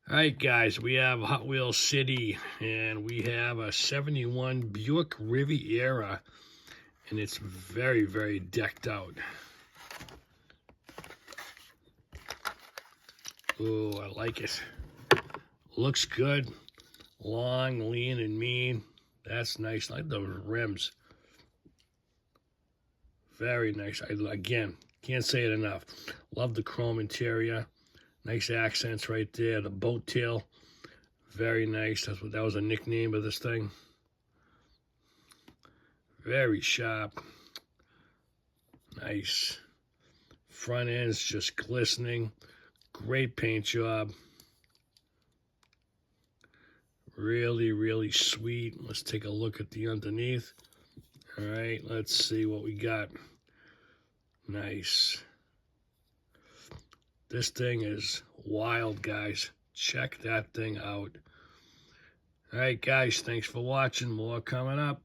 All right, guys, we have Hot Wheels City, and we have a 71 Buick Riviera, and it's very, very decked out. Oh, I like it. Looks good. Long, lean, and mean. That's nice. I like those rims. Very nice. Again, can't say it enough. Love the chrome interior. Nice accents right there. The boat tail. Very nice. That was a nickname of this thing. Very sharp. Nice. Front end's just glistening. Great paint job. Really, really sweet. Let's take a look at the underneath. All right, let's see what we got. Nice. This thing is wild, guys. Check that thing out. All right, guys, thanks for watching. More coming up.